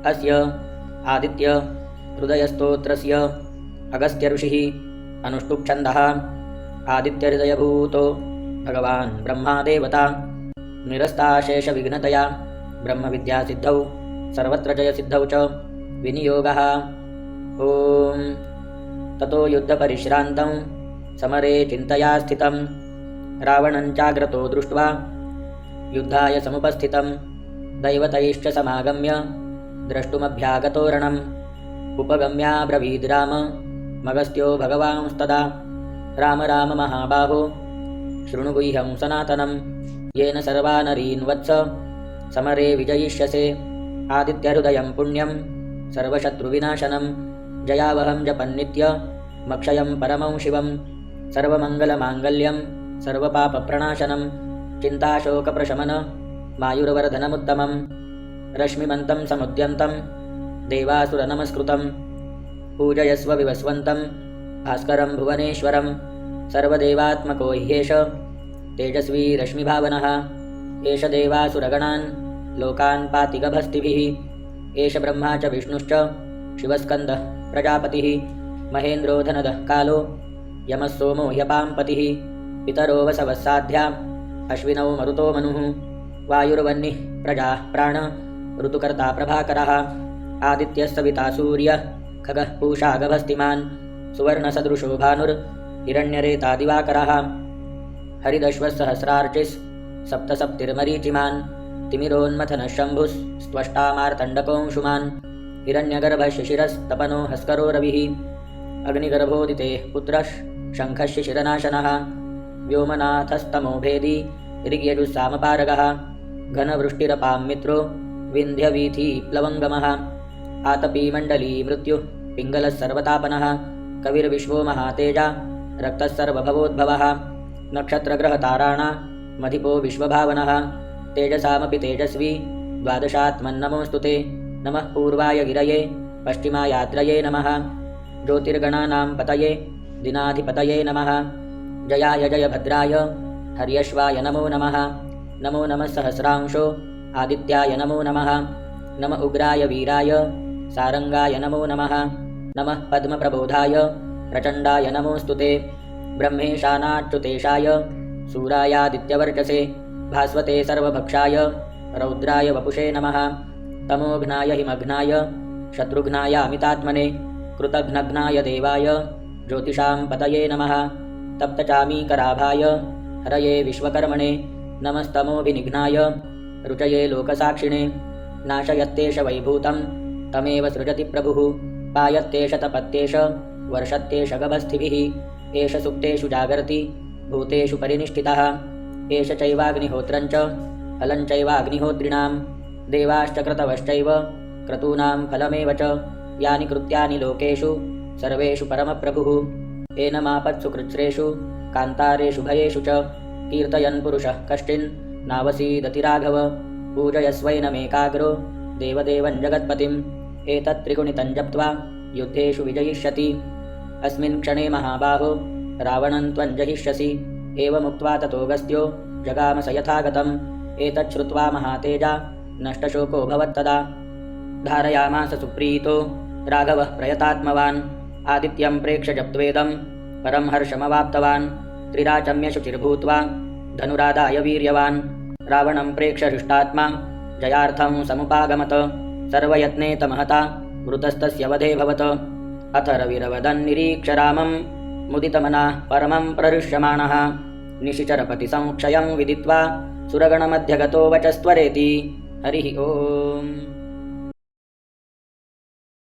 अस्य आदित्य हृदयस्तोत्रस्य अगस्त्य ऋषिः अनुष्टुप्छन्दः आदित्यहृदयभूतो भगवान् ब्रह्मा देवता निरस्ताशेषविघ्नतया ब्रह्मविद्यासिद्धौ सर्वत्र जयसिद्धौ च विनियोगः। ॐ ततो युद्धपरिश्रान्तं समरे चिन्तया स्थितं रावणञ्चाग्रतो दृष्ट्वा युद्धाय समुपस्थितं दैवतैश्च समागम्य द्रष्टुमभ्यागतो रणम् उपगम्याब्रवीद् राम मगस्त्यो भगवांस्तदा राम राम महाबाहो शृणु गुह्यं सनातनं येन सर्वा नरीन् वत्स समरे विजयिष्यसे आदित्यहृदयं पुण्यं सर्वशत्रुविनाशनं जयावहं जपन्नित्य मक्षयं परमं शिवं सर्वमङ्गलमाङ्गल्यं सर्वपापप्रणाशनं चिन्ताशोकप्रशमन मायुर्वर्धनमुत्तमं रश्मिमन्तं समुद्यन्तं देवासुरनमस्कृतं पूजयस्व विवस्वन्तं भास्करं भुवनेश्वरं सर्वदेवात्मको ह्येष तेजस्वी रश्मिभावनः एष देवासुरगणान् लोकान् पाति गभस्तिभिः एष ब्रह्मा च विष्णुश्च शिवस्कन्दः प्रजापतिः महेन्द्रो धनदः कालो यमः सोमो ह्यपां पतिः पितरो वसवस्साध्या अश्विनौ मरुतो मनुः वायुर्वह्निः प्रजाः प्राण ऋतुकर्ता प्रभाकरः आदित्यः सविता सूर्यः खगः पूषा गभस्तिमान् सुवर्णसदृशो भानुर्हिरण्यरेता दिवाकरः हरिदश्वसहस्रार्चिस् सप्तसप्तिर्मरीचिमान् तिमिरोन्मथनः शम्भुस्त्वष्टा मार्तण्डकोऽंशुमान् हिरण्यगर्भशिशिरस्तपनो हस्करो रविः अग्निगर्भोदितेः पुत्रः शङ्खः शिशिरनाशनः व्योमनाथस्तमो भेदी ऋग्यजुस्सामपारगः घनवृष्टिरपां मित्रो विन्ध्यवीथीप्लवङ्गमः आतपीमण्डली मृत्युः पिङ्गलः सर्वतापनः कविर्विश्वो महातेजा रक्तः सर्वभवोद्भवः नक्षत्रग्रहताराणामधिपो विश्वभावनः तेजसामपि तेजस्वी द्वादशात्मन्नमोऽस्तु ते नमः पूर्वाय गिरये पश्चिमायाद्रये नमः ज्योतिर्गणानां पतये दिनाधिपतये नमः जयाय जयभद्राय हर्यश्वाय नमो नमः नमो नमः सहस्रांशो आदित्याय नमो नमः नम उग्राय वीराय सारंगाय नमो नमः नमः पद्मप्रबोधाय प्रचण्डाय नमोऽस्तु ते ब्रह्मेशानाच्युतेशाय सूरायादित्यवर्चसे भास्वते सर्वभक्षाय रौद्राय वपुषे नमः तमोघ्नाय हिमघ्नाय शत्रुघ्नाय अमितात्मने कृतघ्नघ्नाय देवाय ज्योतिषां पतये नमः तप्तचामीकराभाय हरये विश्वकर्मणे नमस्तमोभिनिघ्नाय रुचये लोकसाक्षिणे नाशयत्येष वैभूतं तमेव सृजति प्रभुः पायत्येष तपत्येष वर्षत्येष गभस्तिभिः एष सुप्तेषु जागर्ति भूतेषु परिनिष्ठितः एष चैवाग्निहोत्रञ्च फलञ्चैवाग्निहोत्रिणां देवाश्च क्रतवश्चैव क्रतूनां फलमेव च यानि कृत्यानि लोकेषु सर्वेषु परमप्रभुः एनमापत्सु कृच्छ्रेषु कान्तारेषु भयेषु च कीर्तयन् पुरुषः कश्चिन् नावसीदति राघव पूजयस्वैनमेकाग्रो देवदेवं जगत्पतिम् एतत्त्रिगुणितं जप्त्वा युद्धेषु विजयिष्यति अस्मिन् क्षणे महाबाहो रावणं त्वं जहिष्यसि एवमुक्त्वा ततोऽगस्त्यो जगाम स यथागतम् एतच्छ्रुत्वा महातेजा नष्टशोको भवत्तदा धारयामास सुप्रीतो राघवः प्रयतात्मवान् आदित्यं प्रेक्ष्य जप्त्वेदं परं हर्षमवाप्तवान् त्रिराचम्य शुचिर्भूत्वा धनुरादाय वीर्यवान् रावणं प्रेक्ष्य हृष्टात्मा जयार्थं समुपागमत सर्वयत्ने तमहता वृतस्तस्य वधे भवत अथ रविरवदन्निरीक्ष रामं मुदितमनः परमं प्रहृष्यमाणः निशिचरपतिसंक्षयं विदित्वा सुरगणमध्यगतो वचस्त्वरेति हरिः ओम्।